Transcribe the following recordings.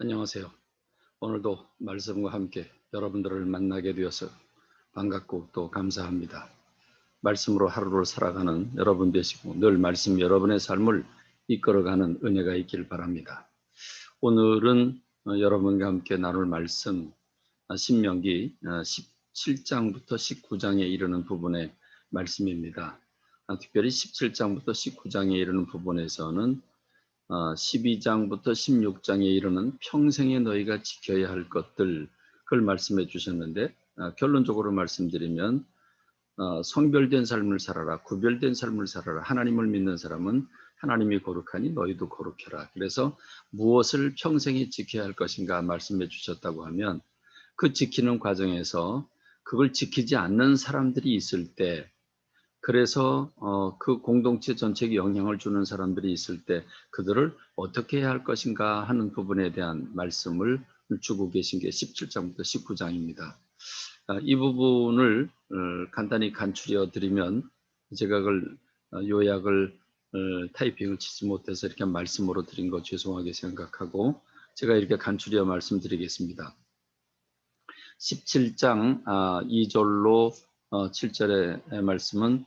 안녕하세요. 오늘도 말씀과 함께 여러분들을 만나게 되어서 반갑고 또 감사합니다. 말씀으로 하루를 살아가는 여러분 되시고 늘 말씀 여러분의 삶을 이끌어가는 은혜가 있길 바랍니다. 오늘은 여러분과 함께 나눌 말씀 신명기 17장부터 19장에 이르는 부분의 말씀입니다. 특별히 17장부터 19장에 이르는 부분에서는 12장부터 16장에 이르는 평생에 너희가 지켜야 할 것들, 그걸 말씀해 주셨는데, 결론적으로 말씀드리면 성별된 삶을 살아라, 구별된 삶을 살아라. 하나님을 믿는 사람은 하나님이 거룩하니 너희도 거룩해라. 그래서 무엇을 평생에 지켜야 할 것인가 말씀해 주셨다고 하면, 그 지키는 과정에서 그걸 지키지 않는 사람들이 있을 때, 그래서 그 공동체 전체에 영향을 주는 사람들이 있을 때 그들을 어떻게 해야 할 것인가 하는 부분에 대한 말씀을 주고 계신 게 17장부터 19장입니다. 이 부분을 간단히 간추려 드리면, 제가 그걸 요약을 타이핑을 치지 못해서 이렇게 말씀으로 드린 거 죄송하게 생각하고 제가 이렇게 간추려 말씀드리겠습니다. 17장 2절로 7절의 말씀은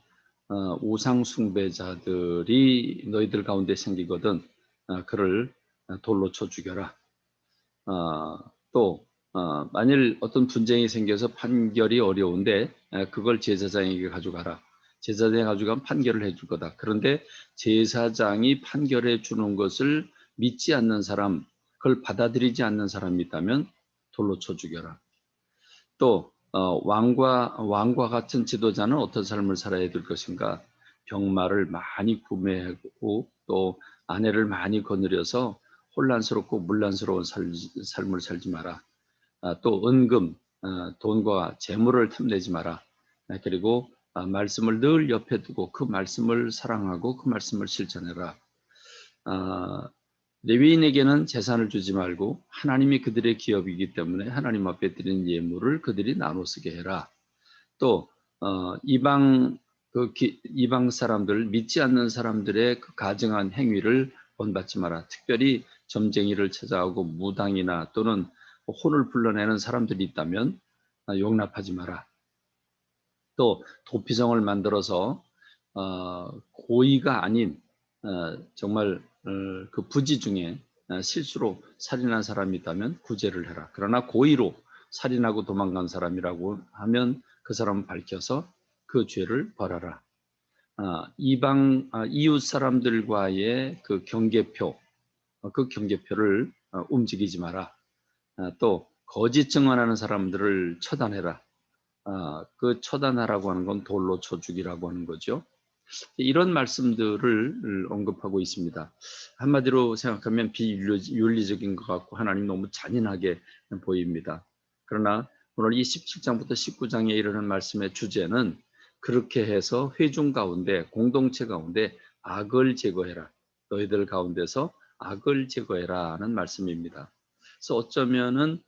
우상 숭배자들이 너희들 가운데 생기거든 그를 돌로 쳐 죽여라. 또 만일 어떤 분쟁이 생겨서 판결이 어려운데 그걸 제사장에게 가져가라. 제사장에 가져가면 판결을 해줄 거다. 그런데 제사장이 판결해 주는 것을 믿지 않는 사람, 그걸 받아들이지 않는 사람이 있다면 돌로 쳐 죽여라. 또 왕과 같은 지도자는 어떤 삶을 살아야 될 것인가? 병마를 많이 구매하고 또 아내를 많이 거느려서 혼란스럽고 문란스러운 삶을 살지 마라. 또 은금, 돈과 재물을 탐내지 마라. 그리고 말씀을 늘 옆에 두고 그 말씀을 사랑하고 그 말씀을 실천해라. 레위인에게는 재산을 주지 말고 하나님이 그들의 기업이기 때문에 하나님 앞에 드린 예물을 그들이 나눠 쓰게 해라. 또 이방 사람들, 믿지 않는 사람들의 그 가증한 행위를 본받지 마라. 특별히 점쟁이를 찾아오고 무당이나 또는 혼을 불러내는 사람들이 있다면 용납하지 마라. 또 도피성을 만들어서 고의가 아닌 정말 그 부지 중에 실수로 살인한 사람이 있다면 구제를 해라. 그러나 고의로 살인하고 도망간 사람이라고 하면 그 사람을 밝혀서 그 죄를 벌하라. 이웃 사람들과의 그 경계표, 그 경계표를 움직이지 마라. 또 거짓 증언하는 사람들을 처단해라. 그 처단하라고 하는 건 돌로 쳐 죽이라고 하는 거죠. 이런 말씀들을 언급하고 있습니다. 한마디로 생각하면 비윤리적인 것 같고 하나님 너무 잔인하게 보입니다. 그러나 오늘 이 17장부터 19장에 이르는 말씀의 주제는 그렇게 해서 회중 가운데, 공동체 가운데 악을 제거해라. 너희들 가운데서 악을 제거해라 하는 말씀입니다. 그래서 어쩌면은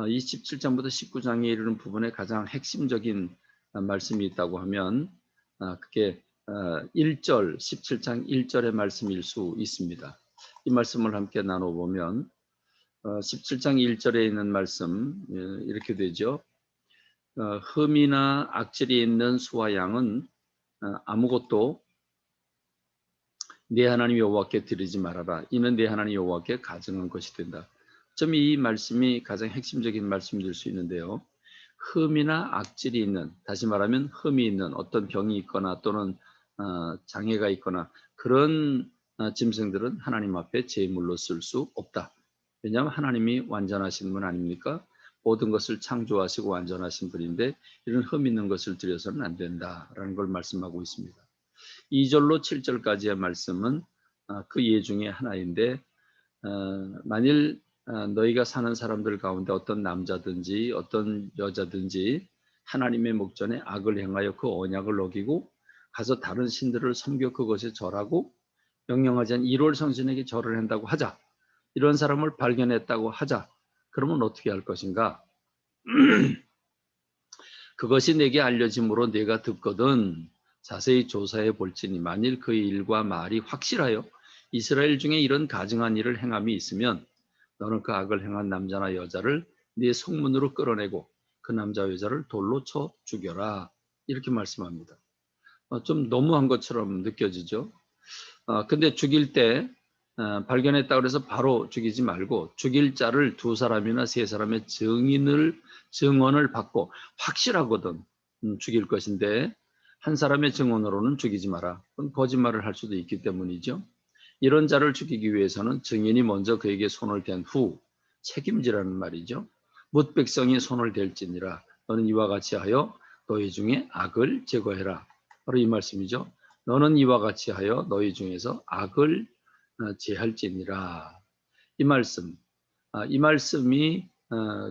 이 17장부터 19장에 이르는 부분에 가장 핵심적인 말씀이 있다고 하면 그게 1절, 17장 1절의 말씀일 수 있습니다. 이 말씀을 함께 나눠보면 17장 1절에 있는 말씀 이렇게 되죠. 흠이나 악질이 있는 수와 양은 아무것도 내 하나님 여호와께 드리지 말아라. 이는 내 하나님 여호와께 가증한 것이 된다. 이 말씀이 가장 핵심적인 말씀일 수 있는데요. 흠이나 악질이 있는, 다시 말하면 흠이 있는 어떤 병이 있거나 또는 장애가 있거나 그런 짐승들은 하나님 앞에 제물로 쓸 수 없다. 왜냐하면 하나님이 완전하신 분 아닙니까? 모든 것을 창조하시고 완전하신 분인데 이런 흠 있는 것을 드려서는 안 된다라는 걸 말씀하고 있습니다. 2절로 7절까지의 말씀은 그 예 중에 하나인데 만일 너희가 사는 사람들 가운데 어떤 남자든지 어떤 여자든지 하나님의 목전에 악을 행하여 그 언약을 어기고 가서 다른 신들을 섬겨 그것에 절하고 명령하지 않은 1월 성신에게 절을 한다고 하자. 이런 사람을 발견했다고 하자. 그러면 어떻게 할 것인가? 그것이 내게 알려짐으로 내가 듣거든 자세히 조사해 볼지니 만일 그 일과 말이 확실하여 이스라엘 중에 이런 가증한 일을 행함이 있으면 너는 그 악을 행한 남자나 여자를 네 성문으로 끌어내고 그 남자 여자를 돌로 쳐 죽여라. 이렇게 말씀합니다. 좀 너무한 것처럼 느껴지죠. 근데 죽일 때 발견했다 그래서 바로 죽이지 말고 죽일 자를 두 사람이나 세 사람의 증언을 받고 확실하거든 죽일 것인데 한 사람의 증언으로는 죽이지 마라. 그건 거짓말을 할 수도 있기 때문이죠. 이런 자를 죽이기 위해서는 증인이 먼저 그에게 손을 댄 후 책임지라는 말이죠. 뭇 백성이 손을 댈지니라 너는 이와 같이 하여 너희 중에 악을 제거해라. 바로 이 말씀이죠. 너는 이와 같이 하여 너희 중에서 악을 제할지니라. 이 말씀, 이 말씀이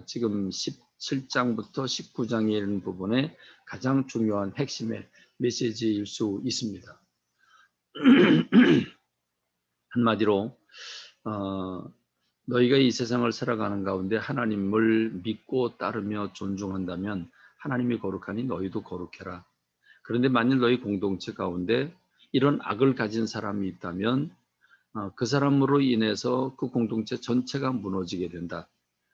지금 17장부터 19장에 이르는 부분의 가장 중요한 핵심의 메시지일 수 있습니다. 한마디로 너희가 이 세상을 살아가는 가운데 하나님을 믿고 따르며 존중한다면 하나님이 거룩하니 너희도 거룩해라. 그런데 만일 너희 공동체 가운데 이런 악을 가진 사람이 있다면 그 사람으로 인해서 그 공동체 전체가 무너지게 된다.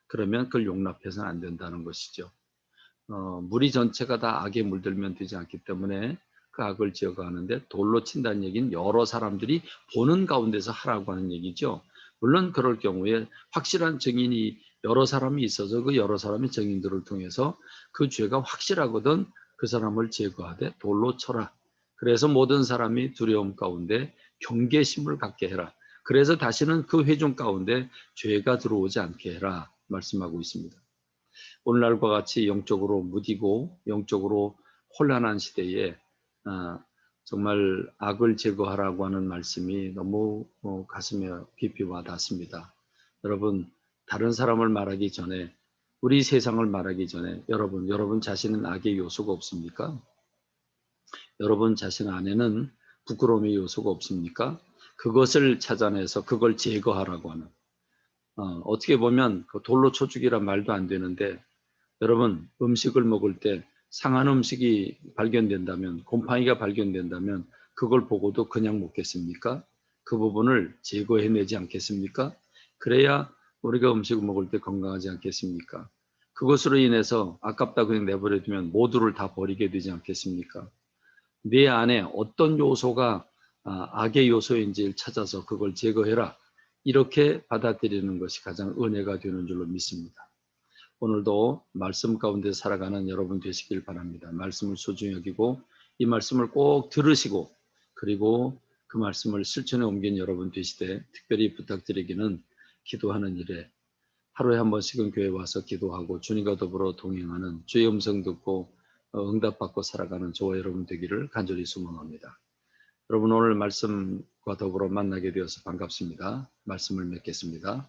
그러면 그걸 용납해서는 안 된다는 것이죠. 무리 전체가 다 악에 물들면 되지 않기 때문에 그 악을 제거하는데 돌로 친다는 얘기는 여러 사람들이 보는 가운데서 하라고 하는 얘기죠. 물론 그럴 경우에 확실한 증인이 여러 사람이 있어서 그 여러 사람의 증인들을 통해서 그 죄가 확실하거든 그 사람을 제거하되 돌로 쳐라. 그래서 모든 사람이 두려움 가운데 경계심을 갖게 해라. 그래서 다시는 그 회중 가운데 죄가 들어오지 않게 해라 말씀하고 있습니다. 오늘날과 같이 영적으로 무디고 영적으로 혼란한 시대에 정말 악을 제거하라고 하는 말씀이 너무 가슴에 깊이 와닿습니다. 여러분, 다른 사람을 말하기 전에 우리 세상을 말하기 전에 여러분 자신은 악의 요소가 없습니까? 여러분 자신 안에는 부끄러움의 요소가 없습니까? 그것을 찾아내서 그걸 제거하라고 하는 어떻게 보면 그 돌로 쳐 죽이란 말도 안 되는데 여러분 음식을 먹을 때 상한 음식이 발견된다면 곰팡이가 발견된다면 그걸 보고도 그냥 먹겠습니까? 그 부분을 제거해내지 않겠습니까? 그래야 우리가 음식을 먹을 때 건강하지 않겠습니까? 그것으로 인해서 아깝다 그냥 내버려두면 모두를 다 버리게 되지 않겠습니까? 내 안에 어떤 요소가 악의 요소인지를 찾아서 그걸 제거해라. 이렇게 받아들이는 것이 가장 은혜가 되는 줄로 믿습니다. 오늘도 말씀 가운데 살아가는 여러분 되시길 바랍니다. 말씀을 소중히 여기고 이 말씀을 꼭 들으시고 그리고 그 말씀을 실천에 옮긴 여러분 되시되 특별히 부탁드리기는 기도하는 일에 하루에 한 번씩은 교회 와서 기도하고 주님과 더불어 동행하는 주의 음성 듣고 응답받고 살아가는 저와 여러분 되기를 간절히 소망합니다. 여러분 오늘 말씀과 더불어 만나게 되어서 반갑습니다. 말씀을 맺겠습니다.